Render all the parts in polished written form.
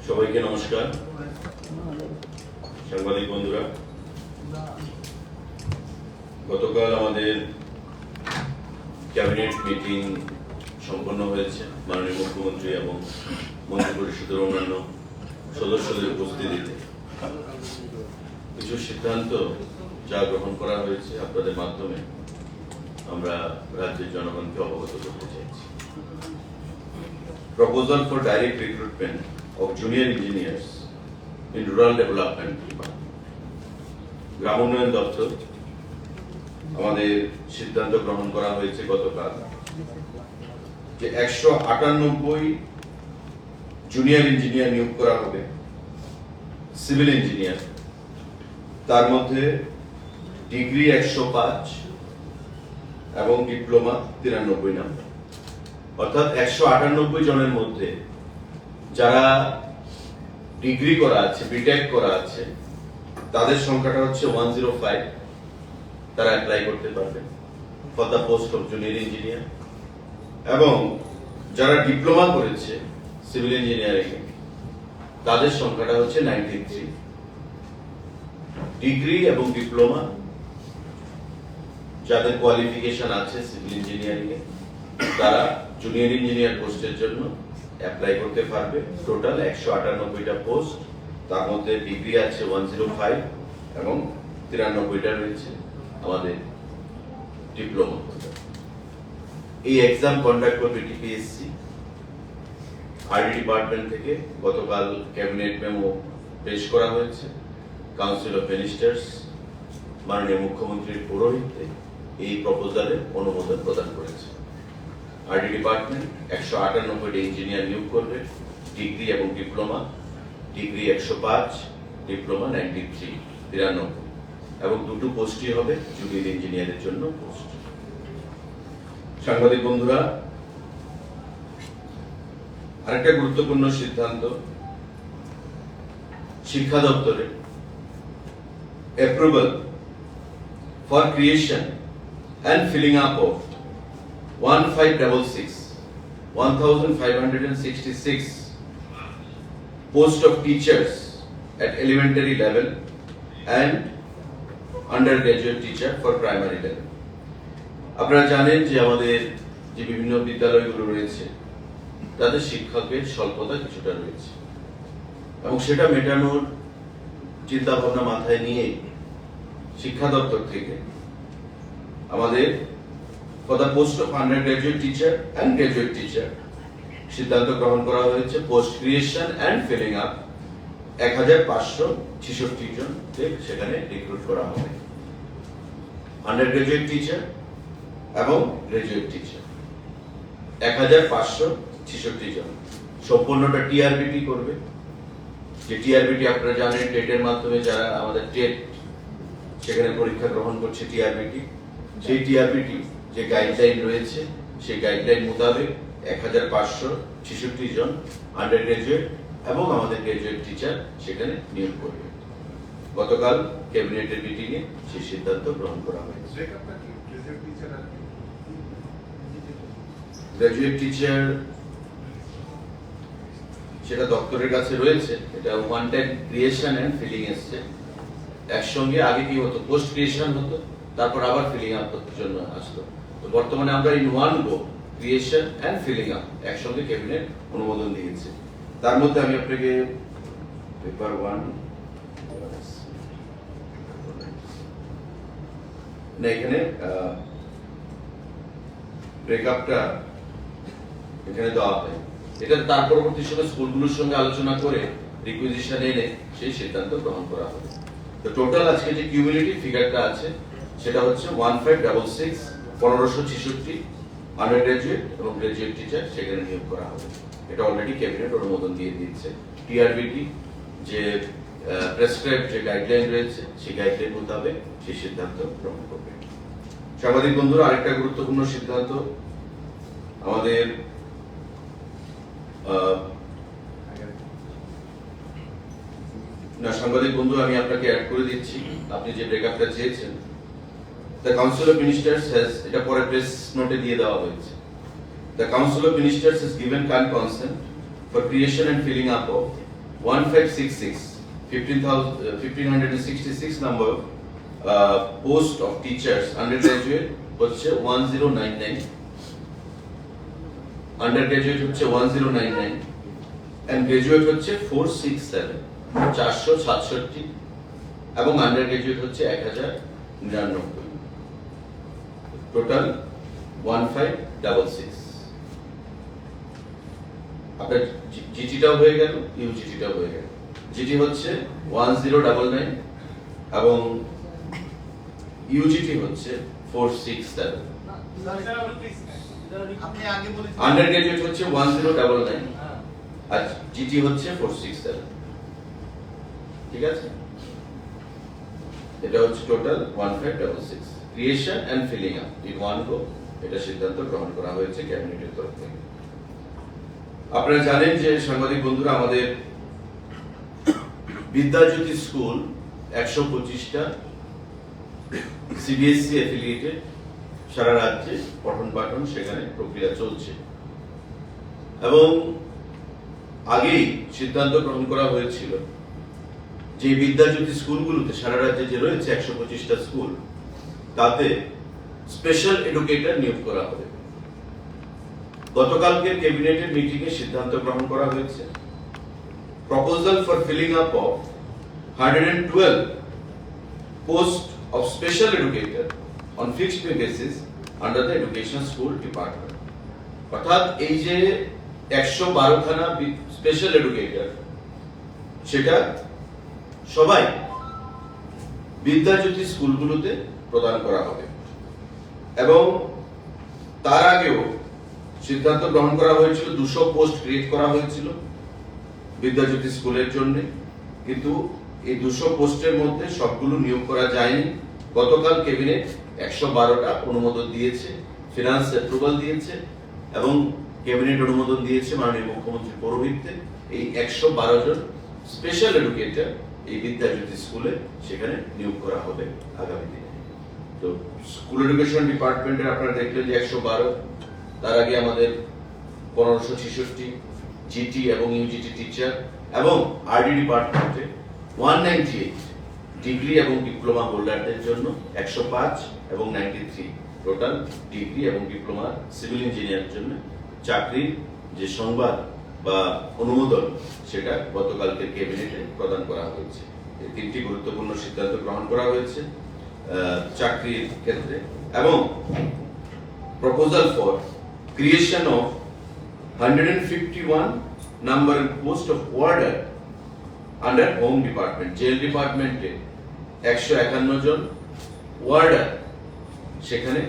সবাইকে নমস্কার। সাংবাদিক বন্ধুরা, গতকাল আমাদের ক্যাবিনেট মিটিং সম্পন্ন হয়েছে। মাননীয় মুখ্যমন্ত্রী এবং মন্ত্রিপরিষদের অন্যান্য সদস্যদের উপস্থিতিতে কিছু সিদ্ধান্ত যা গ্রহণ করা হয়েছে আপনাদের মাধ্যমে আমরা রাজ্যের জনগণকে অবগত করতে চাইছি। Proposal for direct recruitment of junior engineers in rural development department. গ্রাম উন্নয়ন দপ্তর আমাদের সিদ্ধান্ত গ্রহণ করা হয়েছে গতকাল যে 198 জুনিয়র ইঞ্জিনিয়ার নিয়োগ করা হবে, সিভিল ইঞ্জিনিয়ার। তার মধ্যে ডিগ্রি 105 এবং ডিপ্লোমা 93 নম্বর, অর্থাৎ 198 জনের মধ্যে যারা ডিগ্রি করা আছে, বিটেক করা আছে, তাদের সংখ্যাটা হচ্ছে 105। তারা অ্যাপ্লাই করতে পারবে for the post of junior engineer. এবং যারা ডিপ্লোমা করেছে সিভিল ইঞ্জিনিয়ারিং, তাদের সংখ্যাটা হচ্ছে 93। ডিগ্রি এবং ডিপ্লোমা যাদের কোয়ালিফিকেশন আছে সিভিল ইঞ্জিনিয়ারিং এ, তারা জুনিয়র ইঞ্জিনিয়ার পোস্টের জন্য অ্যাপ্লাই করতে পারবে। টোটাল 198টা পোস্ট, তার মধ্যে ডিগ্রি আছে 105 এবং 93টা রয়েছে আমাদের ডিপ্লোমা। এই এক্সাম কন্ডাক্ট করবে টিপিএসসি। আরডি ডিপার্টমেন্ট থেকে গতকাল ক্যাবিনেট মেমো পেশ করা হয়েছে। কাউন্সিল অফ মিনিস্টার্স মাননীয় মুখ্যমন্ত্রীর পৌরোহিত্যে এই প্রপোজালে অনুমোদন প্রদান করেছে। আরডি ডিপার্টমেন্ট 198টা ইঞ্জিনিয়ার নিয়োগ করবে, ডিগ্রি এবং ডিপ্লোমা। ডিগ্রি 105, ডিপ্লোমা 93 এবং দুটো পোস্টই হবে জুনিয়র ইঞ্জিনিয়ারের জন্য পোস্ট। সাংবাদিক বন্ধুরা, আরেকটা গুরুত্বপূর্ণ সিদ্ধান্ত, শিক্ষা দপ্তরে approval for creation and filling up of 1566 post of teachers at elementary level and undergraduate teacher for primary level. আপনারা জানেন যে আমাদের যে বিভিন্ন বিদ্যালয়গুলো রয়েছে তাদের শিক্ষকের স্বল্পতা কিছুটা রয়েছে এবং সেটা মেটানোর চিন্তা ভাবনা মাথায় নিয়ে শিক্ষা দপ্তর থেকে আমাদের for the post of undergraduate teacher and graduate teacher সিদ্ধান্ত গ্রহণ করা হয়েছে। Post creation and filling up 1566 জনকে সেখানে রিক্রুট করা হবে, আন্ডারগ্রাজুয়েট টিচার এবং গ্রাজুয়েট টিচার 1566 জন। সম্পূর্ণটা টিআরবিটি করবে। যে টিআরবিটি আপনারা জানেন, টেটের মাধ্যমে যারা আমাদের টেট সেখানে পরীক্ষা গ্রহণ করছে টিআরবিটি, সেই টিআরবিটি যে গাইডলাইন রয়েছে সেই গাইডলাইন মোতাবেক 1566 জন আন্ডার গ্রাজুয়েট এবং আমাদের গ্রাজুয়েট টিচার সেখানে নিয়োগ করবে। গতকাল ক্যাবিনেটের মিটিং এ সেই সিদ্ধান্ত গ্রহণ করা হয়েছে। গ্রাজুয়েট টিচার সেটা দপ্তরের কাছে রয়েছে। এটা one time creation and filling এসছে একসঙ্গে। আগে কি হতো, পোস্ট ক্রিয়েশন হতো, তারপর আবার ফিলিং আপ করতে জন্য আসতো। তো বর্তমানে আমরা in one go creation and filling up একসঙ্গে ক্যাবিনেট অনুমোদন দিয়েছে। তার মধ্যে আমি আপনাকে পেপার 1 না, এখানে ব্রেকআপটা এখানে দেওয়া হয়। এটা তার পরবর্তী সময় স্কুলগুলোর সঙ্গে আলোচনা করে রিকুইজিশন এনে সেই সিদ্ধান্ত গ্রহণ করা হবে। তো টোটাল আজকে যে কিউমুলেটিভ ফিগারটা আছে সেটা হচ্ছে 1566 1566 আন্ডার গ্রাজুয়েট এবং গ্রাজুয়েট টিচার সেখানে নিয়োগ করা হবে। এটা অলরেডি ক্যাবিনেট অনুমোদন দিয়ে দিয়েছে। টিআরবিটি যে প্রেসক্রাইব যে গাইডলাইন রয়েছে সেই গাইডলাইন মোতাবেক সেই সিদ্ধান্ত গ্রহণ করবে। সাংবাদিক বন্ধুরা, আরেকটা গুরুত্বপূর্ণ সিদ্ধান্ত আমাদের সাংবাদিক বন্ধু, আমি আপনাকে অ্যাড করে দিচ্ছি, আপনি যে ব্রেকআপটা চেয়েছেন। The council of ministers has, এটা পরে প্রেস নোটে দিয়ে দেওয়া হয়েছে, the council of ministers has given kind consent for creation and filling up of 1566 number post of teachers, undergraduate হচ্ছে 1099, undergraduate হচ্ছে 1099 and graduate হচ্ছে 467 এবং undergraduate হচ্ছে 1099, টোটাল 1566। আপনার জিটিটাও হয়ে গেল, ইউজিটিটাও হয়ে গেল। জিটি হচ্ছে 1099 এবং ইউজিটি হচ্ছে 467। আন্ডারগ্রেজুয়েট হচ্ছে 1099 আর জিটি হচ্ছে 467। ঠিক আছে, এটা হচ্ছে total 1566। Creation and filling up in one go, এটা সিদ্ধান্ত গ্রহণ করা হয়েছে ক্যাবিনেটের তরফ থেকে। আপনারা জানেন যে সাংবাদিক বন্ধুরা, আমাদের বিদ্যাজ্যোতি স্কুল 125টা সিবিএসসি অ্যাফিলিয়েটেড, সারা রাজ্যে পঠন পাঠন সেখানে প্রক্রিয়া চলছে এবং আগেই সিদ্ধান্ত গ্রহণ করা হয়েছিল যে বিদ্যাজ্যোতি স্কুলগুলোতে সারা রাজ্যে যে রয়েছে 125টা স্কুল, তাতে স্পেশাল এডুকেটর নিয়োগ করা হবে। গতকালকে ক্যাবিনেটের মিটিং এ সিদ্ধান্ত গ্রহণ করা হয়েছে proposal for filling up of 112 post of special educator on fixed pay basis under the education school department. অর্থাৎ এই যে 112 খানা স্পেশাল এডুকেটর, সেটা সবাই বিদ্যাজ্যোতি স্কুলগুলোতে প্রদান করা হবে এবং তার আগেও সিদ্ধান্ত গ্রহণ করা হয়েছিল 200 পোস্ট ক্রিয়েট করা হয়েছিল বিদ্যাজ্যোতি স্কুলের জন্য, কিন্তু এই 200 পোস্টের মধ্যে সবগুলো নিয়োগ করা যায়নি। গতকাল ক্যাবিনেট 112টা অনুমোদন দিয়েছে, ফিনান্স অ্যাপ্রুভাল দিয়েছে এবং ক্যাবিনেট অনুমোদন দিয়েছে মাননীয় মুখ্যমন্ত্রীর পৌরোহিত্যে এই 112 জন স্পেশাল এডুকেটর এই বিদ্যাজ্যোতি স্কুলে সেখানে নিয়োগ করা হবে আগামী দিনে। তো স্কুল এডুকেশন ডিপার্টমেন্টের আপনারা দেখলেন যে 112, তার আগে আমাদের 1566 জিটি এবং ইউজিটি টিচার এবং আরডি ডিপার্টমেন্টে 198 ডিগ্রি এবং ডিপ্লোমা হোল্ডারদের জন্য 105 এবং 93 টোটাল ডিগ্রি এবং ডিপ্লোমা সিভিল ইঞ্জিনিয়ারের জন্য চাকরির যে সংবাদ বা অনুমোদন, সেটা গতকালকে ক্যাবিনেটে প্রদান করা হয়েছে। এই তিনটি গুরুত্বপূর্ণ সিদ্ধান্ত গ্রহণ করা হয়েছে চাকরির ক্ষেত্রে এবং proposal for creation of 151 number post of warder under home department, jail department A 151 John order সেখানে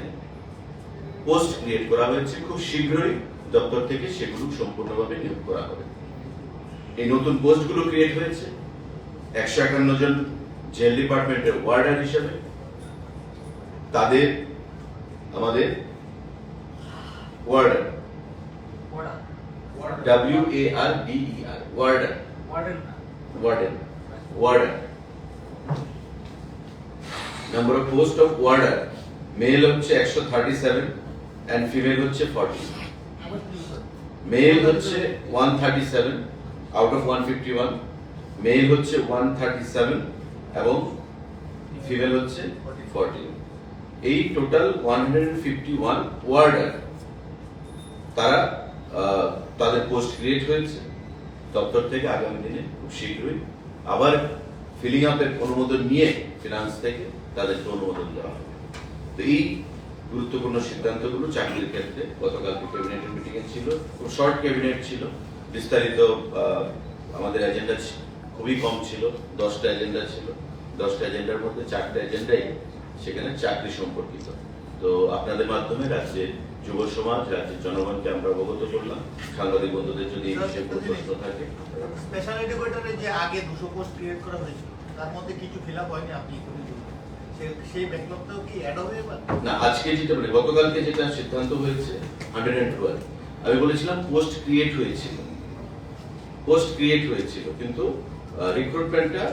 পোস্ট ক্রিয়েট করা হয়েছে। খুব শীঘ্রই দপ্তর থেকে সেগুলো সম্পূর্ণভাবে নিয়োগ করা হবে। এই নতুন পোস্টগুলো ক্রিয়েট হয়েছে 151 জন জেল ডিপার্টমেন্টের ওয়ার্ডার হিসেবে। তাদের আমাদের warder, WARDER, warder. Number of post of warder, male হচ্ছে 137 এন্ড ফিমেল হচ্ছে 40। মেল হচ্ছে 137 আউট অফ 151, মেল হচ্ছে 137 এবং ফিমেল হচ্ছে 40। এই টোটাল 151 ওয়ার্ডার তারা তাদের পোস্ট ক্রিয়েট হয়েছে। দপ্তর থেকে আগামী দিনে খুব শীঘ্রই আবার ফিলিং আপের অনুমোদন নিয়ে ফিনান্স থেকে তাদেরকে অনুমোদন দেওয়া হবে। তো এই গুরুত্বপূর্ণ সিদ্ধান্তগুলো চাকরির ক্ষেত্রে গতকালকে ক্যাবিনেটের মিটিং এ ছিল। খুব শর্ট ক্যাবিনেট ছিল, বিস্তারিত আমাদের এজেন্ডা খুবই কম ছিল, 10টা এজেন্ডা ছিল। 10টা এজেন্ডার মধ্যে 4টা এজেন্ডাই সেখানে চাকরি সম্পর্কিত। তো আপনাদের মাধ্যমে রাজ্যের যুব সমাজ, রাজ্যের জনগণকে আমরা অবগত করলাম। সাংবাদিক বন্ধুদের যদি এই বিষয়ে কোনো প্রশ্ন থাকে। স্পেশাল এডুকেটরের যে আগে 200 পোস্ট ক্রিয়েট করা হয়েছিল, তার মধ্যে কিছু ফিল আপ হয়নি, আপনি সেই ব্যাকলগটাও কি অ্যাড হবে এবার? না, আজকে যেটা বলে গতকালকে যেটা সিদ্ধান্ত হয়েছে 112, আমি বলেছিলাম পোস্ট ক্রিয়েট হয়েছিল কিন্তু রিক্রুটমেন্টটা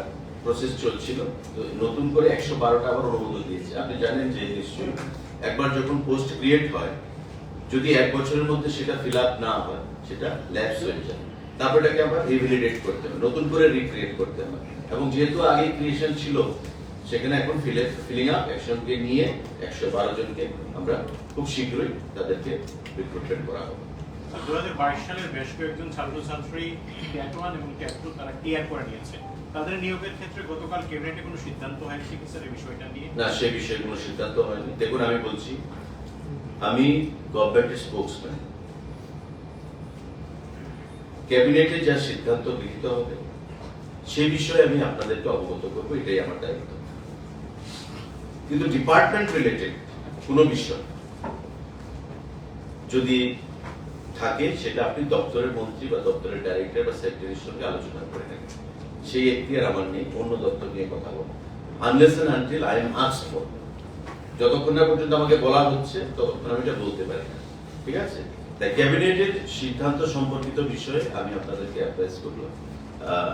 প্রসেস চলছিল, তো নতুন করে 112টা আবার অনুমোদন দিয়েছে। আপনি জানেন যে নিশ্চয়ই একবার যখন পোস্ট ক্রিয়েট হয়, যদি 1 বছরের মধ্যে সেটা ফিল আপ না হয়, সেটা ল্যাপস হয়ে যায়, তারপর এটাকে আবার রিভ্যালিডেট করতে হবে, নতুন করে রিক্রিয়েট করতে হবে। এবং যেহেতু আগে ক্রিয়েশন ছিল, সেখানে এখন ফিলিং আপ অ্যাকশনকে নিয়ে 112 জনকে আমরা খুব শীঘ্রই তাদেরকে রিক্রুটমেন্ট করা হবে। 2022 সালের বেশ কয়েকজন ছাত্রছাত্রী ক্যাট 1 এবং ক্যাট 2 তারা ক্লিয়ার করে নিয়েছে। তাদের নিয়োগের ক্ষেত্রে গতকাল ক্যাবিনেটে কোনো সিদ্ধান্ত হয়েছে কি স্যার এই বিষয়টা নিয়ে? না, সে বিষয়ে কোনো সিদ্ধান্ত হয়নি। দেখুন, আমি বলছি, আমি গভর্নমেন্টের স্পোকসম্যান। ক্যাবিনেটে যা সিদ্ধান্ত গৃহীত হবে সেই বিষয়ে আমি আপনাদেরকে অবগত করবো, এটাই আমার দায়িত্ব। কিন্তু ডিপার্টমেন্ট রিলেটেড কোনো বিষয় যদি থাকে, সেটা আপনি দপ্তরের মন্ত্রী বা দপ্তরের ডাইরেক্টর বা সেক্রেটারির সঙ্গে আলোচনা করে নেবেন। সেই এখতিয়ার আমার নেই অন্য দপ্তর নিয়ে কথা বলবো, unless and until I am asked for. যতক্ষণ না পর্যন্ত আমাকে বলা হচ্ছে ততক্ষণ আমি এটা বলতে পারি না, ঠিক আছে? তাই ক্যাবিনেটের সিদ্ধান্ত সম্পর্কিত বিষয়ে আমি আপনাদেরকে অ্যাডভাইস করব।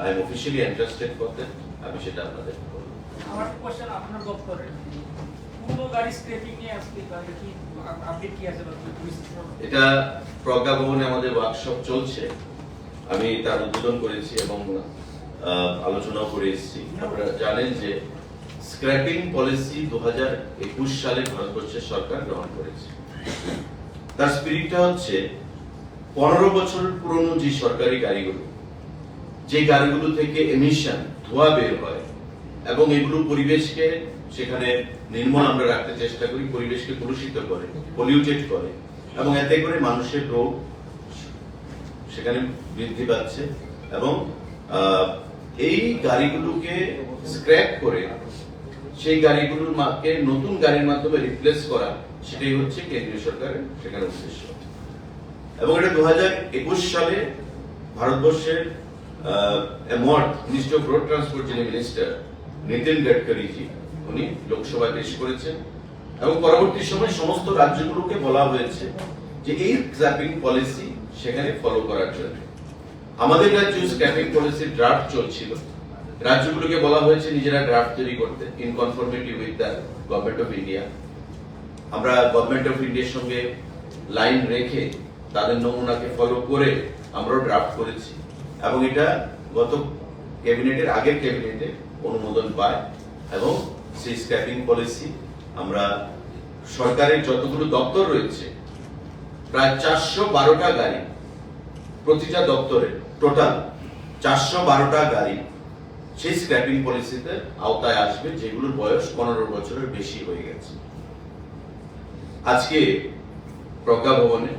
I am officially interested for that, আমি সেটা আপনাদেরকে বলবো। আমার কোশ্চেন আপনার দপ্তরে পুরো গাড়ি স্ক্র্যাপিং নিয়ে আজকে গাড়ি কি আপডেট কি আছে বা কি পরিস্থিতি? এটা প্রজ্ঞা ভবনে আমাদের ওয়ার্কশপ চলছে, আমি তার উদ্বোধন করেছি এবং আলোচনাও করে এসেছি। আপনারা জানেন যে স্ক্র্যাপিং পলিসি 2021 সালে ভারতবর্ষের সরকার গ্রহণ করেছে। তার স্পিরিটটা হচ্ছে 15 বছর পুরনো যে সরকারি গাড়িগুলো, যে গাড়িগুলো থেকে এমিশন ধোঁয়া বের হয় এবং এগুলো পরিবেশকে সেখানে নির্মল আমরা রাখতে চেষ্টা করি, পরিবেশকে কলুষিত করে, পলিউটেড করে, এবং এতে করে মানুষের রোগ সেখানে বৃদ্ধি পাচ্ছে। এবং এই গাড়িগুলোকে স্ক্র্যাপ করে সেই গাড়িগুলোর মাকে নতুন গাড়ির মাধ্যমে রিপ্লেস করা, সেটাই হচ্ছে কেন্দ্রীয় সরকারের সেখানে উদ্দেশ্য। এবং এটা 2021 সালে ভারতবর্ষের মিনিস্টার অফ রোড ট্রান্সপোর্ট, যিনি মিনিস্টার নীতিন গডকরি জি, উনি লোকসভায় পেশ করেছেন। এবং পরবর্তী সময় সমস্ত রাজ্যগুলোকে বলা হয়েছে যে এই স্ক্র্যাপিং পলিসি সেখানে ফলো করার জন্য। আমাদের রাজ্য স্ক্র্যাপিং পলিসির ড্রাফট চলছিল, রাজ্যগুলোকে বলা হয়েছে নিজেরা ড্রাফট তৈরি করতে, in conformity with the government of India. আমরা গভর্নমেন্ট অফ ইন্ডিয়ার সঙ্গে লাইন রেখে তাদের নমুনাকে ফলো করে আমরাও ড্রাফট করেছি এবং এটা গত ক্যাবিনেটের আগের ক্যাবিনেটে অনুমোদন পায়। এবং সেই স্ক্র্যাপিং পলিসি আমরা সরকারের যতগুলো দপ্তর রয়েছে, প্রায় 412টা গাড়ি, প্রতিটা দপ্তরে টোটাল 412টা গাড়ি সেই স্ক্র্যাপিং পলিসিতে আওতায় আসবে, যেগুলোর বয়স 15 বছরের বেশি হয়ে গেছে। আজকে প্রজ্ঞা ভবনে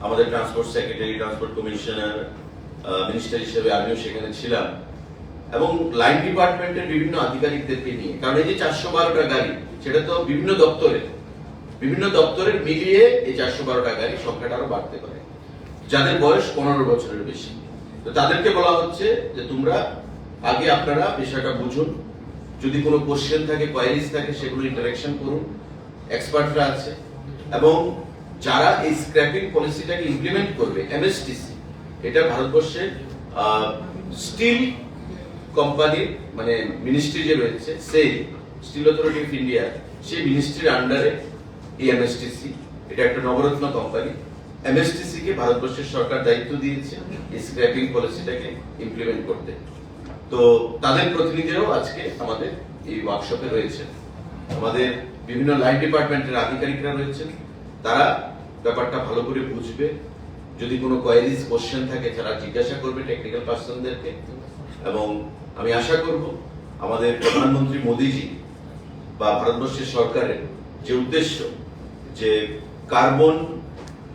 আমাদের transport secretary, transport commissioner, minister হিসেবে আমিও সেখানে ছিলাম, এবং লাইন ডিপার্টমেন্টের বিভিন্ন আধিকারিকদেরকে নিয়ে। কারণ এই যে 412টা গাড়ি, সেটা তো বিভিন্ন দপ্তরের মিলিয়ে এই 412টা গাড়ি সংখ্যাটা আরো বাড়তে পারে, যাদের বয়স 15 বছরের বেশি। তো তাদেরকে বলা হচ্ছে যে তোমরা আগে আপনারা বিষয়টা বুঝুন, যদি কোনো কোশ্চেন থাকে, কোয়ারিজ থাকে, সেগুলো ইন্টারেকশন করুন, এক্সপার্টরা আছে। এবং যারা এই স্ক্র্যাপিং পলিসিটাকে ইমপ্লিমেন্ট করবে, এমএসটিসি, এটা ভারতবর্ষের স্টিল কোম্পানির মানে মিনিস্ট্রি যে রয়েছে, সেই স্টিল অথরিটি অফ ইন্ডিয়া, সেই মিনিস্ট্রির আন্ডারে এই এমএসটিসি, এটা একটা নবরত্ন কোম্পানি। এমএসটিসি কে ভারতবর্ষের সরকার দায়িত্ব দিয়েছে এই স্ক্র্যাপিং পলিসিটাকে ইমপ্লিমেন্ট করতে। তো তাদের প্রতিনিধিরাও আজকে আমাদের এই ওয়ার্কশপে রয়েছে, আমাদের বিভিন্ন লাইন ডিপার্টমেন্টের আধিকারিকরা রয়েছেন, তারা ব্যাপারটা ভালো করে বুঝবে। যদি কোনো কোয়ারিজ, কোশ্চেন থাকে, তারা জিজ্ঞাসা করবে টেকনিক্যাল পার্সনদেরকে। এবং আমি আশা করব আমাদের প্রধানমন্ত্রী মোদীজি বা ভারতবর্ষের সরকারের যে উদ্দেশ্য, যে কার্বন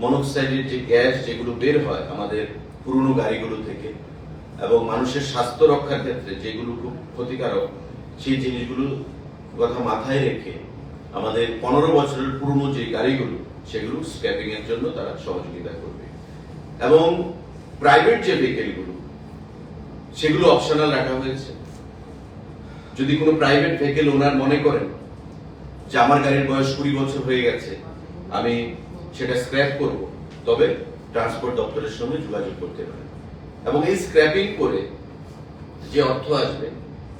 মনোক্সাইডের যে গ্যাস যেগুলো বের হয় আমাদের পুরনো গাড়িগুলো থেকে, এবং মানুষের স্বাস্থ্য রক্ষার ক্ষেত্রে যেগুলো খুব ক্ষতিকারক, সেই জিনিসগুলো কথা মাথায় রেখে আমাদের 15 বছরের পুরনো যে গাড়িগুলো, সেগুলো স্ক্র্যাপিং এর জন্য তারা সহযোগিতা করবে। এবং প্রাইভেট যে ভেহিকেলগুলো, সেগুলো অপশনাল রাখা হয়েছে। যদি কোনো প্রাইভেট ভেহিকেল ওনার মনে করেন যে আমার গাড়ির বয়স 20 বছর হয়ে গেছে, আমি সেটা স্ক্র্যাপ করব, তবে ট্রান্সপোর্ট দপ্তরের সঙ্গে যোগাযোগ করতে পারেন। এবং এই স্ক্র্যাপিং করে যে অর্থ আসবে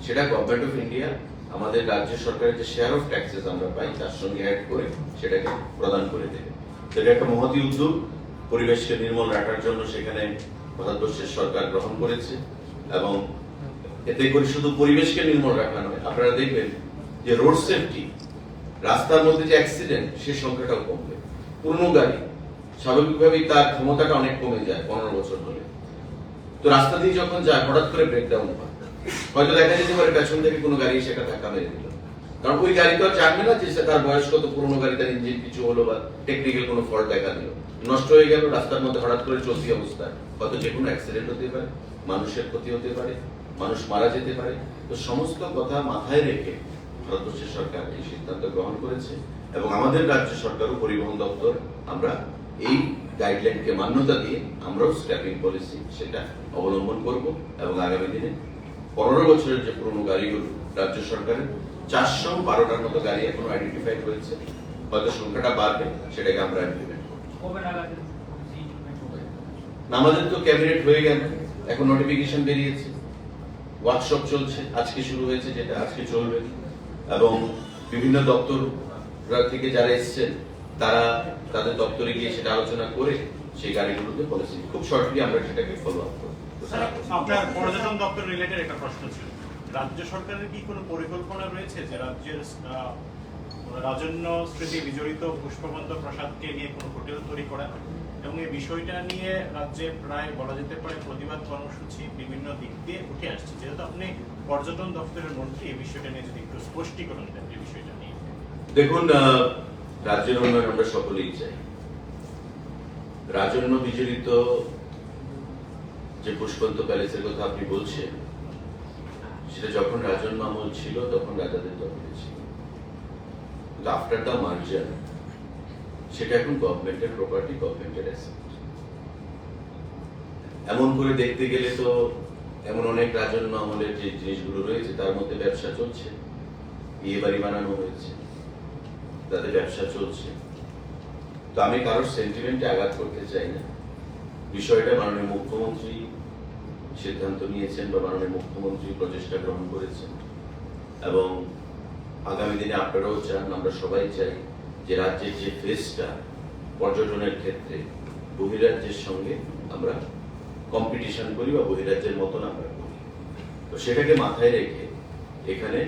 সেটা গভর্নমেন্ট অফ ইন্ডিয়া আমাদের রাজ্য সরকারের যে শেয়ার অফ ট্যাক্সেস আমরা পাই তার সঙ্গে অ্যাড করে সেটাকে প্রদান করে দেবে। তো এটা একটা মহতী উদ্যোগ, পরিবেশকে নির্মল রাখার জন্য সেখানে ভারতবর্ষের সরকার গ্রহণ করেছে। এবং এতে করে শুধু পরিবেশকে নির্মল রাখা নয়, আপনারা দেখবেন যে রোড সেফটি, রাস্তার মধ্যে যে অ্যাক্সিডেন্ট সে সংখ্যাটাও কমবে। পুরনো গাড়ি স্বাভাবিকভাবেই তার ক্ষমতাটা অনেক কমে যায় 15 বছর হলে। তো রাস্তা দিয়ে যখন যায় হঠাৎ করে ব্রেকডাউন হয়, হয়তো দেখা যেতে পারে পেছন থেকে কোনো গাড়ি সেটা ধাক্কা মেরে দিল, কারণ ওই গাড়ি তো আর জানবে না যে তার বয়স কত, পুরনো গাড়ি, তার ইঞ্জিন কিছু হলো বা টেকনিক্যাল কোনো ফল্ট দেখা দিল, নষ্ট হয়ে গেল রাস্তার মধ্যে হঠাৎ করে চলতি অবস্থায়, হয়তো যে কোনো অ্যাক্সিডেন্ট হতে পারে, মানুষের ক্ষতি হতে পারে, মানুষ মারা যেতে পারে। তো সমস্ত কথা মাথায় রেখে ভারতবর্ষের সরকার এই সিদ্ধান্ত গ্রহণ করেছে এবং আমাদের রাজ্য সরকার ও পরিবহন দপ্তর আমরা এই গাইডলাইনকে মান্যতা দিয়ে আমরাও স্ক্র্যাপিং পলিসি সেটা অবলম্বন করব এবং আগামী দিনে 15 বছরের যে পুরনো গাড়িগুলো রাজ্য সরকারের 412টার মতো গাড়ি এখনো আইডেন্টিফাইড হয়েছে, হয়তো সংখ্যাটা বাড়বে, সেটাকে আমরা ইমপ্লিমেন্ট করব। কবে নাগাদ implement হবে? আমাদের তো ক্যাবিনেট হয়ে গেল, এখন নোটিফিকেশন বেরিয়েছে, ওয়ার্কশপ চলছে, আজকে শুরু হয়েছে, যেটা আজকে চলবে। এবং বিভিন্ন দপ্তর থেকে যারা এসেছেন তারা তাদের দপ্তরে গিয়ে সেটা আলোচনা করে সেই গাড়িগুলোতে পলিসি খুব শর্টলি আমরা সেটাকে ফলো আপ করব। আপনার পর্যটন দপ্তর রিলেটেড একটা প্রশ্ন ছিল, রাজ্য সরকারের কি কোনো পরিকল্পনা রয়েছে যে রাজ্যের রাজন্য স্মৃতি বিজড়িত পুষ্পবন্ত প্রসাদকে নিয়ে কোনো হোটেল তৈরি করা, এবং এই বিষয়টা নিয়ে রাজ্যে প্রায় বলা যেতে পারে প্রতিবাদ কর্মসূচি বিভিন্ন দিক দিয়ে উঠে আসছে, যেহেতু আপনি পর্যটন দপ্তরের মন্ত্রী, এই বিষয়টা নিয়ে যদি একটু স্পষ্টীকরণ দেন এই বিষয়টা নিয়ে। দেখুন, রাজ্যের উন্নয়ন আমরা সকলেই চাই। রাজন্য বিজড়িত যে পুষ্পবন্ত প্যালেসের কথা আপনি বলছেন, সেটা যখন রাজন্য আমল ছিল তখন রাজাদের দখলে ছিল, কিন্তু আফটার দ্য মার্জার সেটা এখন গভর্নমেন্টের প্রপার্টি, গভর্নমেন্টের অ্যাসেট। এমন করে দেখতে গেলে তো এমন অনেক রাজন্য আমলের যে জিনিসগুলো রয়েছে তার মধ্যে ব্যবসা চলছে, বিয়ে বাড়ি বানানো হয়েছে, তাদের ব্যবসা চলছে। তো আমি কারোর সেন্টিমেন্টে আঘাত করতে চাই না। বিষয়টা মাননীয় মুখ্যমন্ত্রী সিদ্ধান্ত নিয়েছেন বা মাননীয় মুখ্যমন্ত্রী প্রচেষ্টা গ্রহণ করেছেন এবং আগামী দিনে আপনারাও চান, আমরা সবাই চাই যে রাজ্যের যে ফেসটা পর্যটনের ক্ষেত্রে বহিরাজ্যের সঙ্গে আমরা কম্পিটিশন করি বা বহিরাজ্যের মতন আমরা করি। তো সেটাকে মাথায় রেখে এখানে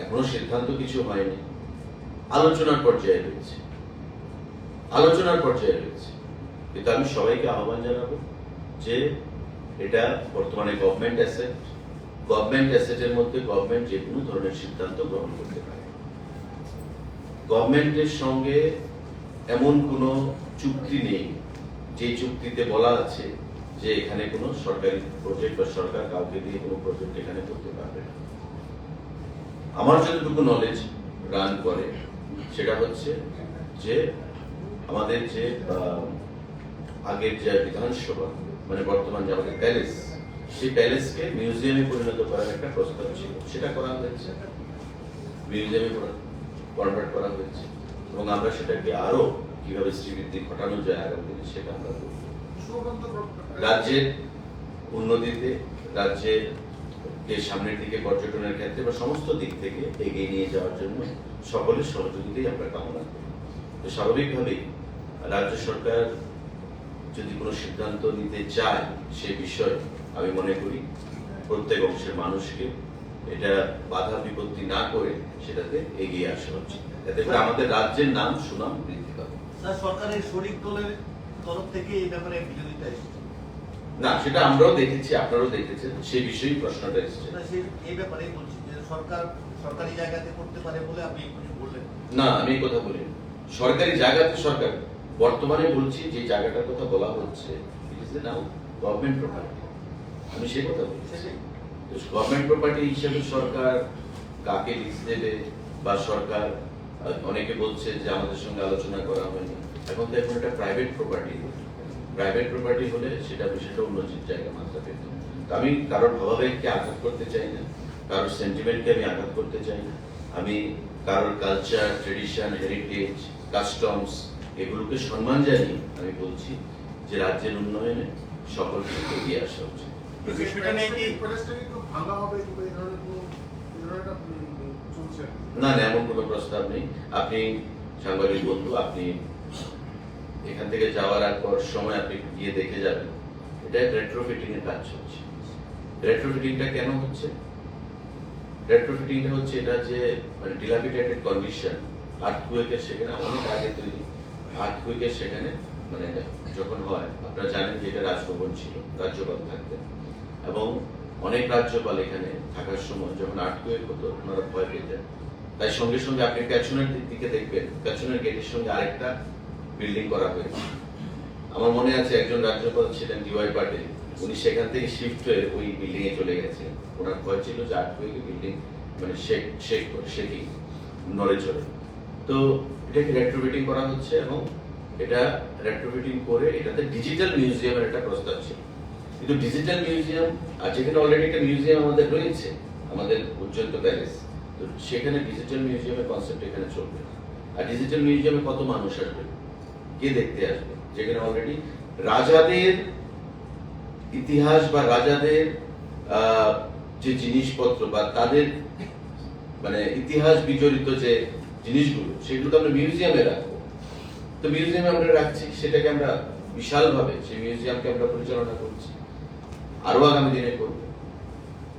এখনো সিদ্ধান্ত কিছু হয়নি, আলোচনার পর্যায়ে রয়েছে, কিন্তু আমি সবাইকে আহ্বান জানাবো যে এটা বর্তমানে গভর্নমেন্ট অ্যাসেটের মধ্যে গভর্নমেন্ট যে কোনো ধরনের সিদ্ধান্ত গ্রহণ করতে পারে। গভর্নমেন্টের সঙ্গে এমন কোনো চুক্তি নেই যে চুক্তিতে বলা আছে যে এখানে কোনো সরকারি প্রজেক্ট বা সরকার কাউকে দিয়ে কোনো প্রজেক্ট এখানে করতে পারবে না। আমার যতটুকু নলেজ রান করে সেটা হচ্ছে যে আমাদের যে আগের যে বিধানসভা মানে বর্তমান যে আমাদের প্যালেস, সেই প্যালেসকে মিউজিয়ামে পরিণত করার একটা প্রস্তাব ছিল, সেটা করা হয়েছে, মিউজিয়ামে কনভার্ট করা হয়েছে এবং আমরা সেটাকে আরো কিভাবে শ্রীবৃদ্ধি ঘটানো যায় আগামী দিনে সেটা আমরা করব। রাজ্যের উন্নতিতে, রাজ্যের সামনের দিকে পর্যটনের ক্ষেত্রে বা সমস্ত দিক থেকে এগিয়ে নিয়ে যাওয়ার জন্য সকলের সহযোগিতাই আমরা কামনা করি। তো স্বাভাবিকভাবেই রাজ্য সরকার যদি কোনো সিদ্ধান্ত নিতে চায় সে বিষয়ে আমি মনে করি প্রত্যেক অংশের মানুষকে এটা বাধা বিপত্তি না করে সেটাতে এগিয়ে আসা উচিত, এতে করে আমাদের রাজ্যের নাম সুনাম বৃদ্ধি পাবে। সরকারের শরিক দলের তরফ থেকে এই ব্যাপারে বিরোধিতা এসেছে না, সেটা আমরাও দেখেছি, আপনারাও দেখেছেন, সেই বিষয়েই প্রশ্নটা এসেছে। এই ব্যাপারেই বলছি যে সরকার সরকারি জায়গাতে করতে পারে বলে আপনি বললেন। না, আমি এই কথা বলি সরকারি জায়গাতে সরকার, বর্তমানে বলছি যে জায়গাটার কথা বলা হচ্ছে it is now government property, আমি সেই কথা বলছি। গভর্নমেন্ট প্রপার্টি হিসেবে সরকার কাকে লিজ দেবে বা সরকার, অনেকে বলছে যে আমাদের সঙ্গে আলোচনা করা হয়নি, এখন তো এখন এটা প্রাইভেট প্রপার্টি হলে সেটা বিষয়টা অন্য জায়গায় মাত্রা পেত। আমি কারোর ভাবাবেগকে আঘাত করতে চাই না, কারোর সেন্টিমেন্টকে আমি আঘাত করতে চাই না। আমি কারোর কালচার, ট্রেডিশন, হেরিটেজ, কাস্টমস এগুলোকে সম্মান জানিয়ে আমি বলছি যে রাজ্যের উন্নয়নে সকলকে এগিয়ে আসা উচিত। বিষয়টা নিয়ে কি ভাঙা হবে কিংবা এই ধরনের একটা চলছে? না না, এমন কোনো প্রস্তাব নেই। আপনি সাংবাদিক বন্ধু, আপনি এখান থেকে যাওয়ার আগ পর সময় আপনি গিয়ে দেখে যাবেন, এটা রেট্রোফিটিং এর কাজ চলছে। রেট্রোফিটিংটা কেন হচ্ছে? রেট্রোফিটিংটা হচ্ছে এটা যে মানে ডিলাপিটেটেড কন্ডিশন, আর্থকুয়েকের সেখানে অনেক আগে তৈরি, আর্থকুয়েকের সেখানে মানে যখন হয়, আপনারা জানেন যে এটা রাজভবন ছিল, রাজ্যপাল থাকতেন, এবং অনেক রাজ্যপাল এখানে থাকার সময় যখন আর্থকুয়েক হতো ওনারা ভয় পেতেন। তাই সঙ্গে সঙ্গে আপনি পেছনের দিকে দেখবেন, পেছনের গেটের সঙ্গে আরেকটা বিল্ডিং করা হয়েছে। আমার মনে আছে একজন রাজ্যপাল ছিলেন ডিওয়াই পাটিল, উনি সেখান থেকে শিফট হয়ে ওই বিল্ডিং এ চলে গেছেন। ওনার ভয় ছিল যে আর্থকুয়েকে বিল্ডিং মানে শেকিং নড়ে চড়ে। তো এটাকে রেট্রোফিটিং করা হচ্ছে, এবং এটা রেট্রোফিটিং করে এটাতে ডিজিটাল মিউজিয়ামের একটা প্রস্তাব ছিল। কিন্তু ডিজিটাল মিউজিয়াম, আর যেখানে অলরেডি একটা মিউজিয়াম আমাদের রয়েছে, আমাদের উজ্জ্বল প্যালেস, তো সেখানে ডিজিটাল মিউজিয়ামের কনসেপ্ট এখানে চলবে না। আর ডিজিটাল মিউজিয়ামে কত মানুষ আসবে, কে দেখতে আসবে, যেখানে অলরেডি রাজাদের ইতিহাস বা রাজাদের যে জিনিসপত্র বা তাদের মানে ইতিহাস বিজড়িত যে জিনিসগুলো, সেগুলো তো আমরা মিউজিয়ামে রাখবো। তো মিউজিয়ামে আমরা রাখছি, সেটাকে আমরা বিশালভাবে সেই মিউজিয়ামকে আমরা পরিচালনা করছি, আরো আগামী দিনে করব।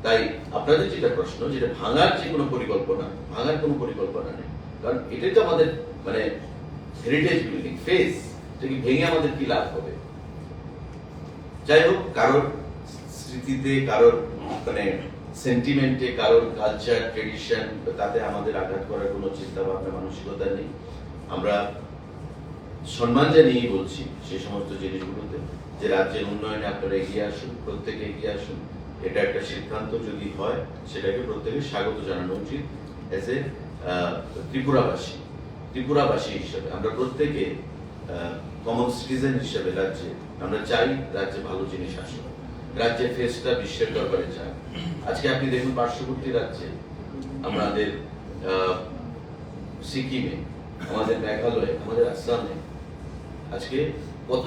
তাই আপনাদের যেটা প্রশ্ন, যেটা ভাঙার যে কোনো পরিকল্পনা, ভাঙার কোনো পরিকল্পনা নেই, কারণ এটাই তো আমাদের মানে হেরিটেজ বিল্ডিং ফেস, এটাকে ভেঙে আমাদের কি লাভ হবে? যাই হোক, কারোর স্মৃতিতে, কারোর মানে সেন্টিমেন্টে, কারোর কালচার, ট্রেডিশন, তাতে আমাদের আঘাত করার কোনো চিন্তা ভাবনা, মানসিকতা নেই। আমরা সম্মান জানিয়েই বলছি সেই সমস্ত জিনিসগুলোতে যে রাজ্যের উন্নয়নে আপনারা এগিয়ে আসুন, প্রত্যেকে এগিয়ে আসুন। এটা একটা সিদ্ধান্ত যদি হয়, সেটাকে প্রত্যেকে স্বাগত জানানো উচিত। এজ এ ত্রিপুরাবাসী হিসেবে আমরা প্রত্যেকে কমন সিটিজেন হিসেবে রাজ্যে আমরা চাই রাজ্যে ভালো জিনিস আসুক, রাজ্যের ফেসটা বিশ্বের দরবারে চায়। আজকে আপনি দেখুন পার্শ্ববর্তী রাজ্যে, আমাদের সিকিমে, আমাদের মেঘালয়ে, আমাদের আসামে আজকে কত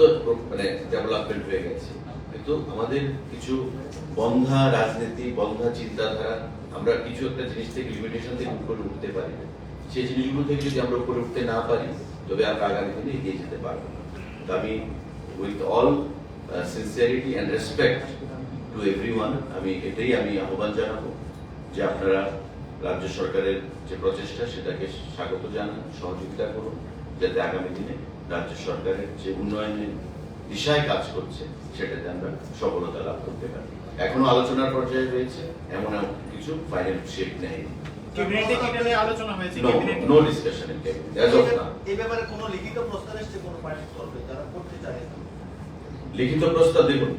মানে ডেভেলপমেন্ট হয়ে গেছে। কিন্তু আমাদের কিছু বন্ধা রাজনীতি, বন্ধা চিন্তাধারা, আমরা কিছু একটা জিনিস থেকে লিমিটেশন থেকে উপরে উঠতে পারি না। সেই জিনিসগুলো থেকে যদি আমরা উপরে উঠতে না পারি, তবে আমরা আগামী দিনে এগিয়ে যেতে পারবো না। তো আমি with all sincerity and respect to everyone, আমি এটাই আহ্বান জানাবো যে আপনারা রাজ্য সরকারের যে প্রচেষ্টা, সেটাকে স্বাগত জানান, সহযোগিতা করুন, যাতে আগামী দিনে রাজ্য সরকারের যে উন্নয়নের দিশায় কাজ করছে, সেটাতে আমরা সফলতা লাভ করতে পারি। এখনো আলোচনার পর্যায়ে রয়েছে, এমন কিছু ফাইনাল শেপ নেই। ক্যাবিনেটে কি এটা নিয়ে আলোচনা হয়েছে? No discussion in cabinet as of now. এই ব্যাপারে কোনো লিখিত প্রস্তাব এসেছে কোনো পার্টি তরফে যারা করতে চায়? লিখিত প্রস্তাব দেখুন,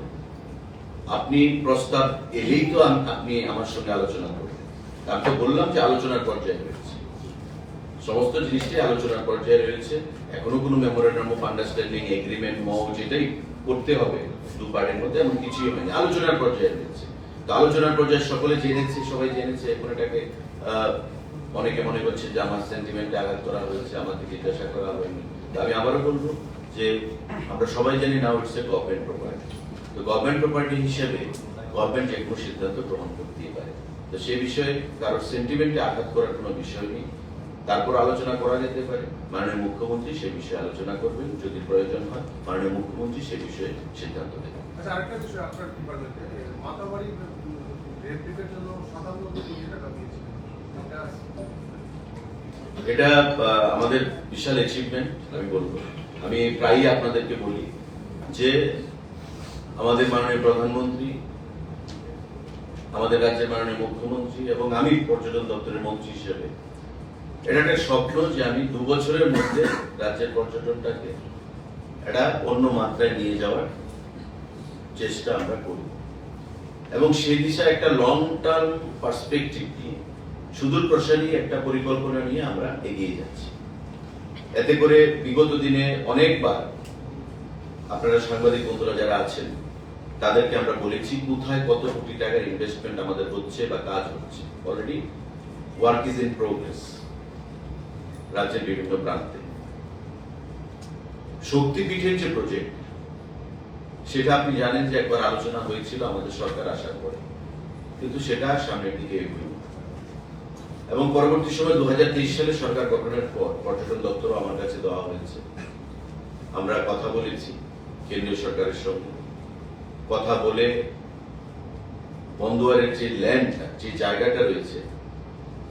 আপনি প্রস্তাব এলেই তো আপনি আমার সঙ্গে আলোচনা করবেন। আমি তো বললাম যে আলোচনার পর্যায়ে রয়েছে, সমস্ত জিনিসটাই আলোচনার পর্যায়ে রয়েছে। এখনো কোনো মেমোরেন্ডাম অফ আন্ডারস্ট্যান্ডিং, এগ্রিমেন্ট, যেটাই করতে হবে দু পার্টির মধ্যে, এমন কিছুই হয়নি, আলোচনার পর্যায়ে রয়েছে। তো আলোচনার পর্যায়ে সকলে জেনেছে, সবাই জেনেছে। এখন এটাকে অনেকে মনে করছে যে আমার সেন্টিমেন্টে আঘাত করা হয়েছে, আমাকে জিজ্ঞাসা করা হয়নি। তো আমি আবারও বলবো যে আমরা সবাই জানি now it's a government property. তো গভর্নমেন্ট প্রপার্টি হিসেবে গভর্নমেন্ট যে কোনো সিদ্ধান্ত গ্রহণ করতেই পারে। তো সে বিষয়ে কারোর সেন্টিমেন্টে আঘাত করার কোনো বিষয় নেই। তারপর আলোচনা করা যেতে পারে, মাননীয় মুখ্যমন্ত্রী সে বিষয়ে আলোচনা করবেন, যদি প্রয়োজন হয় মাননীয় মুখ্যমন্ত্রী সে বিষয়ে সিদ্ধান্ত নেবেন। আচ্ছা, আরেকটা বিষয়, আপনার ডিপার্টমেন্টে মাতাবাড়ি রেপ্লিকের জন্য 97 কোটি টাকা দিয়েছে, এটা আমাদের বিশাল অ্যাচিভমেন্ট আমি বলবো। আমি প্রায়ই আপনাদেরকে বলি যে আমাদের মাননীয় প্রধানমন্ত্রী, আমাদের রাজ্যের মাননীয় মুখ্যমন্ত্রী এবং আমি পর্যটন দপ্তরের মন্ত্রী হিসেবে এটা একটা স্বপ্ন যে আমি 2 বছরের মধ্যে রাজ্যের পর্যটনটাকে একটা অন্য মাত্রায় নিয়ে যাওয়ার চেষ্টা আমরা করি, এবং সেই দিশায় একটা লং টার্ম পার্সপেক্টিভ নিয়ে, সুদূর প্রসারী একটা পরিকল্পনা নিয়ে আমরা এগিয়ে যাচ্ছি। এতে করে বিগত দিনে অনেকবার আপনারা সাংবাদিক বন্ধুরা যারা আছেন, তাদেরকে আমরা বলেছি কোথায় কত কোটি টাকার ইনভেস্টমেন্ট আমাদের হচ্ছে বা কাজ হচ্ছে। Already work is in progress রাজ্যের বিভিন্ন প্রান্তে। শক্তিপীঠের যে প্রজেক্ট, সেটা আপনি জানেন যে একবার আলোচনা হয়েছিল আমাদের সরকার আসার পরে, কিন্তু সেটা সামনের দিকে এগোয়নি। এবং পরবর্তী সময় 2023 সালে সরকার গঠনের পর পর্যটন দপ্তরও আমার কাছে দেওয়া হয়েছে। আমরা কথা বলেছি কেন্দ্রীয় সরকারের সঙ্গে, কথা বলে বন্দোয়ারের যে ল্যান্ডটা, যে জায়গাটা রয়েছে,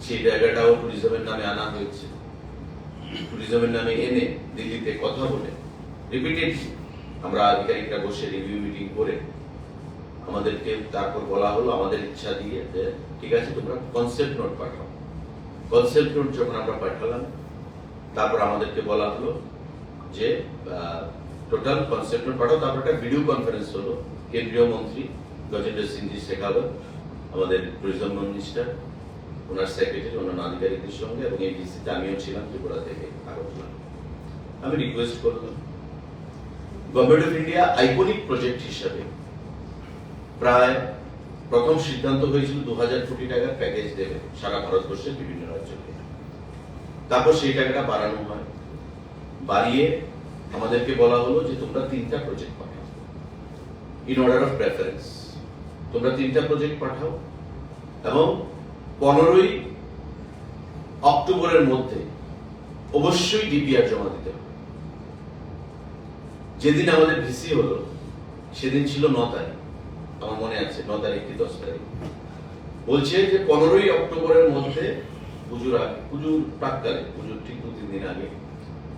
সেই জায়গাটাও ট্যুরিজমের নামে আনা হয়েছে। ট্যুরিজমের নামে এনে দিল্লিতে কথা বলে রিপিটেডলি আমরা আধিকারিকরা বসে রিভিউ মিটিং করে আমাদেরকে তারপর বলা হলো আমাদের ইচ্ছা দিয়ে যে ঠিক আছে তোমরা কনসেপ্ট নোট পাঠাও। কনসেপ্ট নোট যখন আমরা পাঠালাম, তারপর আমাদেরকে বলা হলো যে টোটাল কনসেপ্ট নোট পাঠাও। তারপর একটা ভিডিও কনফারেন্স হলো, কেন্দ্রীয় মন্ত্রী গজেন্দ্র সিং জি শেখাওয়াত, আমাদের ট্যুরিজম মিনিস্টার, ওনার সেক্রেটারি, অন্যান্য আধিকারিকদের সঙ্গে, এবং এই ভিসিতে আমিও ছিলাম ত্রিপুরা থেকে আগরতলা। আমি রিকোয়েস্ট করলাম government of India iconic project হিসাবে প্রায় প্রথম সিদ্ধান্ত হয়েছিল 2000 কোটি টাকার প্যাকেজ দেবে সারা ভারতবর্ষের বিভিন্ন রাজ্যকে। তারপর সেই টাকাটা বাড়ানো হয়, বাড়িয়ে আমাদেরকে বলা হলো যে তোমরা 3টা project Pathao in order of preference. তোমরা 3টা প্রজেক্ট পাঠাও এবং 15ই অক্টোবরের মধ্যে অবশ্যই ডিপিআর জমা দিতে হবে। যেদিন আমাদের ভিসি হলো সেদিন ছিল 9 তারিখ, আমার মনে আছে 9 তারিখ কি 10 তারিখ। বলছে যে 15ই অক্টোবরের মধ্যে, পুজোর আগে, পুজোর প্রাককালে, পুজোর ঠিক 2-3 দিন আগে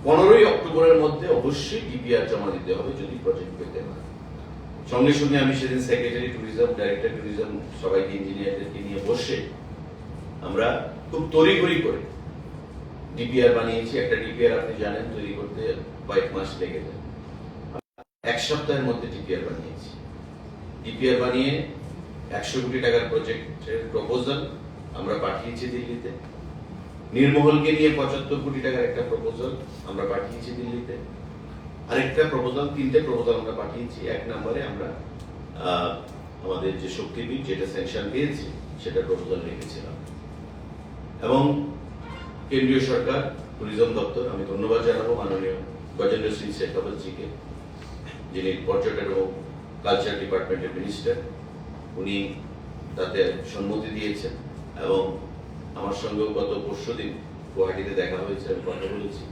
15ই অক্টোবরের মধ্যে অবশ্যই ডিপিআর জমা দিতে হবে যদি প্রজেক্ট পেতে হয়। সঙ্গে সঙ্গে আমি সেদিন সেক্রেটারি ট্যুরিজম, ডাইরেক্টর ট্যুরিজম, সবাইকে ইঞ্জিনিয়ারদেরকে নিয়ে বসে আমরা খুব তড়িঘড়ি করে ডিপিআর বানিয়েছি। একটা ডিপিআর আপনি জানেন তৈরি করতে কয়েক মাস লেগে যায়। 1 সপ্তাহের মধ্যে ডিপিআর বানিয়েছি। ডিপিআর বানিয়ে 100 কোটি টাকার প্রজেক্টের প্রপোজাল আমরা পাঠিয়েছি দিল্লিতে। নির্মহলকে নিয়ে 75 কোটি টাকার একটা প্রপোজাল আমরা পাঠিয়েছি দিল্লিতে। আরেকটা প্রপোজাল, 3টে প্রপোজাল আমরা পাঠিয়েছি। 1 নম্বরে আমরা আমাদের যে শক্তিপীঠ যেটা স্যাংশন পেয়েছে সেটা প্রপোজাল রেখেছিলাম। এবং কেন্দ্রীয় সরকার ট্যুরিজম দপ্তর, আমি ধন্যবাদ জানাবো মাননীয় গজেন্দ্র সিং শেখাওয়াত জিকে, যিনি পর্যটন এবং কালচার ডিপার্টমেন্টের মিনিস্টার। উনি তাতে সম্মতি দিয়েছেন এবং আমার সঙ্গেও গত পরশুদিন গুয়াহাটিতে দেখা হয়েছে, আমি কথা বলেছি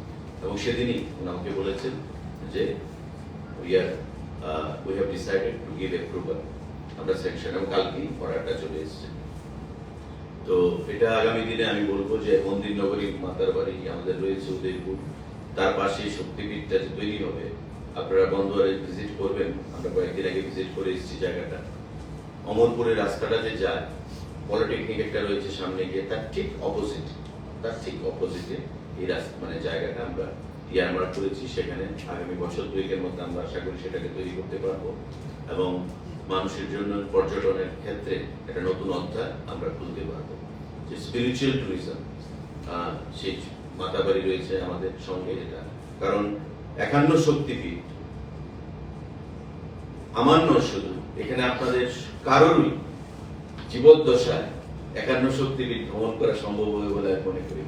এবং সেদিনই উনি আমাকে বলেছেন যে we have decided to give approval, আমরা স্যাংশন, এবং কালকেই অর্ডারটা চলে এসেছে। তো এটা আগামী দিনে আমি বলবো যে মন্দির নগরী, মাতার বাড়ি আমাদের রয়েছে উদয়পুর, তার পাশে শক্তিপীঠটা যে তৈরি হবে, আপনারা বন্দরে ভিজিট করবেন। আমরা কয়েকদিন আগে ভিজিট করে এসেছি জায়গাটা। অমরপুরের রাস্তাটা যে যায়, পলিটেকনিক একটা রয়েছে সামনে গিয়ে, তার ঠিক অপোজিটে এই রাস্তা, মানে জায়গাটা আমরা ইয়ারমার্ক করেছি। সেখানে আগামী বছর 2-এর মধ্যে আমরা আশা করি সেটাকে তৈরি করতে পারবো এবং মানুষের জন্য পর্যটনের ক্ষেত্রে একটা নতুন অধ্যায় আমরা খুলতে পারবো। যে স্পিরিচুয়াল ট্যুরিজম, সেই মাতাবাড়ি রয়েছে আমাদের সঙ্গে, এটা কারণ 51 শক্তিপীঠ আমার নয় শুধু, এখানে আপনাদের কারোরই জীবদ্দশায় 51 শক্তিপীঠ ভ্রমণ করা সম্ভব হবে বলে আমি মনে করি।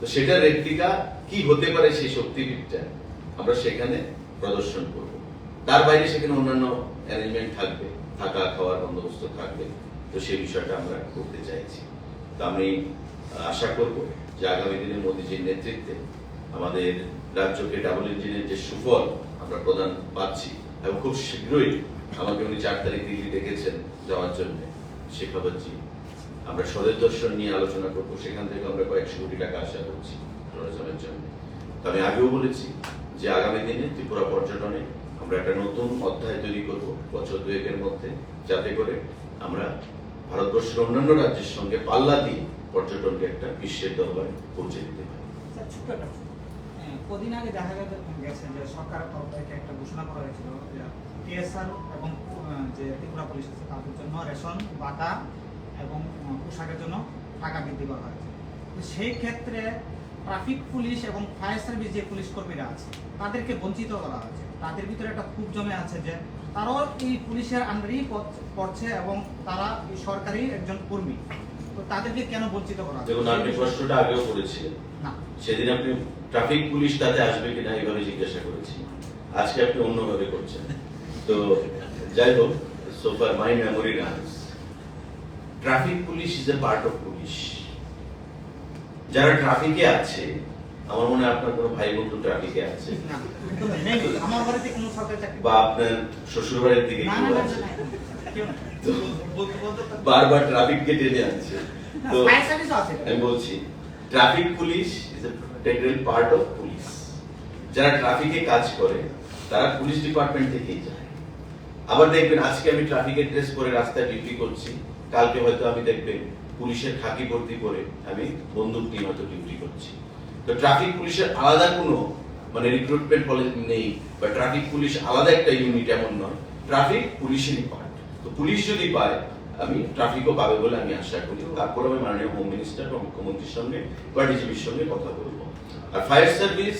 তো সেটার রেপ্লিকা কি হতে পারে সেই শক্তিপীঠটা আমরা সেখানে প্রদর্শন করব। তার বাইরে সেখানে অন্যান্য অ্যারেঞ্জমেন্ট থাকবে, থাকা খাওয়ার বন্দোবস্ত থাকবে। তো সেই বিষয়টা আমরা করতে চাইছি। তো আমি আশা করব যে আগামী দিনে মোদীজির নেতৃত্বে আমাদের রাজ্যকে ডাবল ইঞ্জিনের যে সুফল আমরা প্রদান পাচ্ছি, এবং খুব শীঘ্রই আমাকে উনি 4 তারিখ দিল্লি ডেকেছেন যাওয়ার জন্য শেখাওয়াতজি, আমরা স্বদেশ দর্শন নিয়ে আলোচনা করবো। সেখান থেকে আমরা কয়েকশো কোটি টাকা আশা করছি ট্যুরিজমের জন্য। আমি আগেও বলেছি যে আগামী দিনে ত্রিপুরা পর্যটনে আমরা একটা নতুন অধ্যায় তৈরি করব বছর 2-এর মধ্যে, যাতে করে আমরা ভারতবর্ষের অন্যান্য রাজ্যের সঙ্গে পাল্লা দিয়ে পর্যটনকে একটা বিশ্বের দরবারে পৌঁছে দিতে পারি। কদিন আগে দেখা গেছে যে সরকারের তরফ থেকে একটা ঘোষণা করা হয়েছিল যে টিএসআর এবং যে ত্রিপুরা পুলিশ আছে তাদের জন্য রেশন, বাতা এবং পোশাকের জন্য টাকা বৃদ্ধি করা হয়েছে। তো সেই ক্ষেত্রে ট্রাফিক পুলিশ এবং ফায়ার সার্ভিস যে পুলিশ কর্মীরা আছে তাদেরকে বঞ্চিত করা হয়েছে। তাদের ভিতরে একটা ক্ষোভ জমে আছে যে তারাও এই পুলিশের আন্ডারেই পড়ছে এবং তারা সরকারি একজন কর্মী। তো তাদেরকে কেন বঞ্চিত করা হচ্ছে? দেখুন, আপনি প্রশ্নটা আগেও করেছিলেন, না, সেদিন আপনি ট্রাফিক পুলিশ তাতে আসবে কিনা এইভাবে জিজ্ঞাসা করেছি, আজকে আপনি অন্যভাবে করছেন। তো যাই হোক, so far my memory runs, traffic police is a part of police. যারা ট্রাফিকে আছে, আমার মনে হয় আপনার কোনো ভাই বন্ধু ট্রাফিকে আছে, না, নেই, আমার বাড়িতে কোনো সরকারি চাকরি বা আপনার শ্বশুর বাড়ির দিকে না, কেউ না, না, আছে, না, কেউ না। তো বলতে বলতে বারবার ট্রাফিককে টেনে আনছে। না, তো ফায়ার সার্ভিসও আছে। আমি বলছি, traffic police is a integral part of police. যারা ট্রাফিকে কাজ করে তারা পুলিশ ডিপার্টমেন্ট থেকেই যায়। আবার দেখবেন, আজকে আমি ট্রাফিকের ড্রেস পরে রাস্তায় ডিউটি করছি, কালকে হয়তো আমি দেখবেন পুলিশের খাকি ভর্তি করে আমি বন্দুক নিয়ে হয়তো ডিউটি করছি। তো ট্রাফিক পুলিশের আলাদা কোনো মানে রিক্রুটমেন্ট পলিসি নেই, বা ট্রাফিক পুলিশ আলাদা একটা ইউনিট এমন নয়, ট্রাফিক পুলিশেরই পার্ট। তো পুলিশ যদি পায়, আমি ট্রাফিকও পাবে বলে আমি আশা করি। তারপর আমি মাননীয় হোম মিনিস্টার বা মুখ্যমন্ত্রীর সঙ্গে বা ডিজিপির সঙ্গে কথা বলবো। আর ফায়ার সার্ভিস,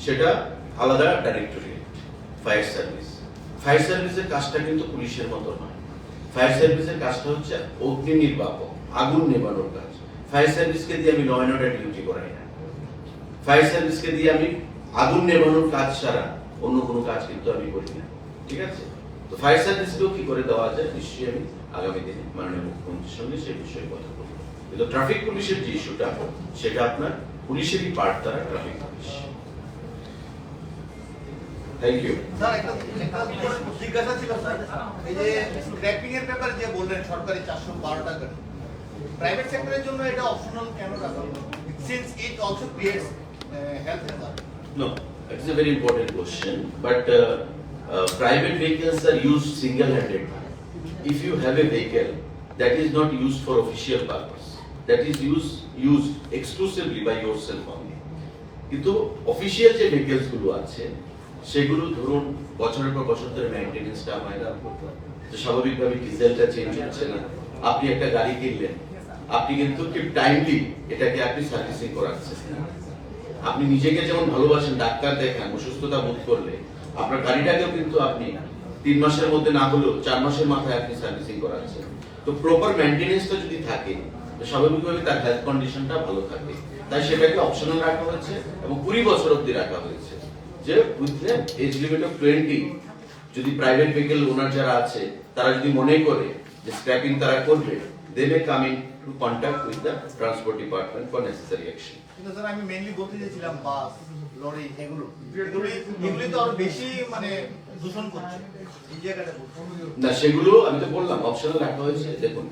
সেটা আলাদা ডাইরেক্টরেট। ফায়ার সার্ভিসের কাজটা কিন্তু পুলিশের মতো নয়। ফায়ার সার্ভিসের কাজটা হচ্ছে অগ্নি নির্বাপক, আগুন নেভানোর কাজ। ফায়ার সার্ভিসকে দিয়ে আমি ল অ্যান্ড অর্ডার ডিউটি করাই না। ফায়ার সার্ভিসকে দিয়ে আমি আগুন নেভানোর কাজ ছাড়া অন্য কোনো কাজ কিন্তু আমি করি না, ঠিক আছে? তো ফায়ার সার্ভিসকেও কি করে দেওয়া যায়, নিশ্চয়ই আমি আগামী দিনে মাননীয় মুখ্যমন্ত্রীর সঙ্গে সেই বিষয়ে কথা বলবো। কিন্তু ট্রাফিক পুলিশের যে ইস্যুটা, সেটা আপনার পুলিশেরই পার্ট, তারা traffic police. Thank you. Sir, একটা জিজ্ঞাসা ছিল স্যার, এই যে স্ক্র্যাপিং এর ব্যাপারে যে বললেন সরকারি 412 টাকা, প্রাইভেট সেক্টরের জন্য এটা অপশনাল কেন রাখা হলো? Since it also creates health Hazard. No, it is a very important question, but private vehicles are used single-handed. If you have a vehicle that is not used for official purpose, that is used exclusively by yourself only. কিন্তু official যে vehicles গুলো আছে, সেগুলো ধরুন বছরের পর বছর ধরে মেইনটেনেন্সটা আমাদের করতে হয়। তো স্বাভাবিকভাবে ডিজেলটা চেঞ্জ হচ্ছে না। আপনি একটা গাড়ি কিনলেন, আপনি কিন্তু খুব টাইমলি এটাকে আপনি সার্ভিসিং করাচ্ছেন। আপনি নিজেকে যেমন ভালোবাসেন, ডাক্তার দেখান, অসুস্থতা বোধ করলে আপনার গাড়িটাকেও কিন্তু আপনি 3 মাসের মধ্যে না হলেও 4 মাসের মাথায় আপনি সার্ভিসিং করাচ্ছেন। তো প্রপার মেইনটেনেন্সটা যদি থাকে, তো স্বাভাবিকভাবে তার হেলথ কন্ডিশনটা ভালো থাকে। তাই সেটাকে অপশনাল রাখা হয়েছে এবং 20 বছর অবধি রাখা হয়েছে, যে বুঝলেন এজ লিমিট অফ 20। যদি প্রাইভেট ভেহিকল ওনার যারা আছে, তারা যদি মনে করে যে স্ক্র্যাপিং তারা করবে, they may come into contact with the transport department for necessary action. কিন্তু স্যার, আমি মেইনলি বলতে চাইছিলাম বাস, লরি, এগুলি তো আরো বেশি মানে দূষণ করছে এই জায়গাটা বলছি। না, সেগুলো আমি তো বললাম অপশনাল রাখা হয়েছে। দেখুন,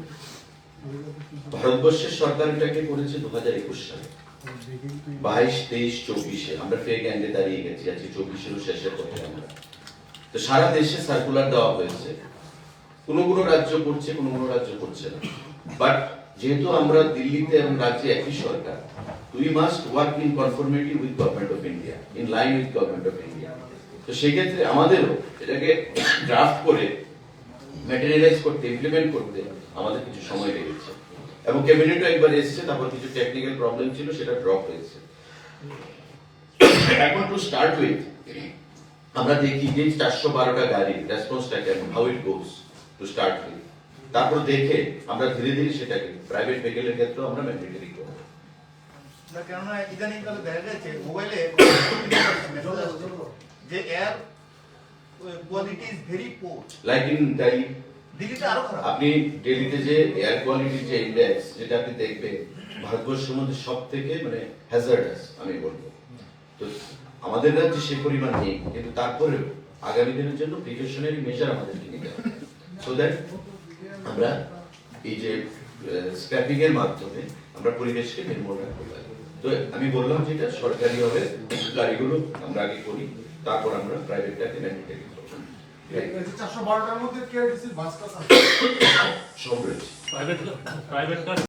ভারতবর্ষের সরকার এটাকে করেছে 2021 সালে, 22, 23, 24-এ আমরা ফেক এন্ডে দাঁড়িয়ে গেছি, আজকে 24-এরও শেষের পথে আমরা। তো সারা দেশে সার্কুলার দেওয়া হয়েছে, কোনো কোনো রাজ্য করছে, কোনো কোনো রাজ্য করছে না। বাট যেহেতু আমরা দিল্লিতে এবং রাজ্যে একই সরকার, we must work in conformity with government of India, in line with government of India. তো সেই ক্ষেত্রে আমাদেরও এটাকে ড্রাফট করে ম্যাটেরিয়ালাইজ করতে, ইমপ্লিমেন্ট করতে আমাদের কিছু সময় লেগেছে, এবং ক্যাবিনেটও একবার এসেছে, তারপর কিছু টেকনিক্যাল প্রবলেম ছিল, সেটা ড্রপ হয়েছে। এখন টু স্টার্ট উইথ, আমরা দেখি যে 412টা গাড়ি রেসপন্সটা কেমন, how it goes to start with. তারপর দেখে আমরা ধীরে ধীরে সেটাকে প্রাইভেট ভেহিকলের ক্ষেত্রেও আমরা ম্যান্ডেটরি করব। না, কেননা ইদানিং কালে দেখা গেছে মোবাইলে যে air quality is very poor, like in Delhi, দিল্লিতে আরো খারাপ। আপনি দিল্লিতে যে এয়ার কোয়ালিটির যে ইন্ডেক্স, যেটা আপনি দেখবেন ভারতবর্ষের মধ্যে সব থেকে মানে হ্যাজার্ডাস আমি বলবো। তো আমাদের রাজ্যে সে পরিমাণ নেই, কিন্তু তারপরেও আগামী দিনের জন্য প্রিকশনারি মেজার আমাদেরকে নিতে হবে, সো দ্যাট আমরা এই যে স্ক্র্যাপিং এর মাধ্যমে আমরা পরিবেশকে নির্মূল রাখতে পারি। তো আমি বললাম যেটা সরকারি হবে গাড়িগুলো আমরা আগে করি, তারপর আমরা প্রাইভেটটাকে ম্যান্ডেটরি করব। 412টার মধ্যে কেআরটিসির বাস কাজ আছে সব রয়েছে। প্রাইভেট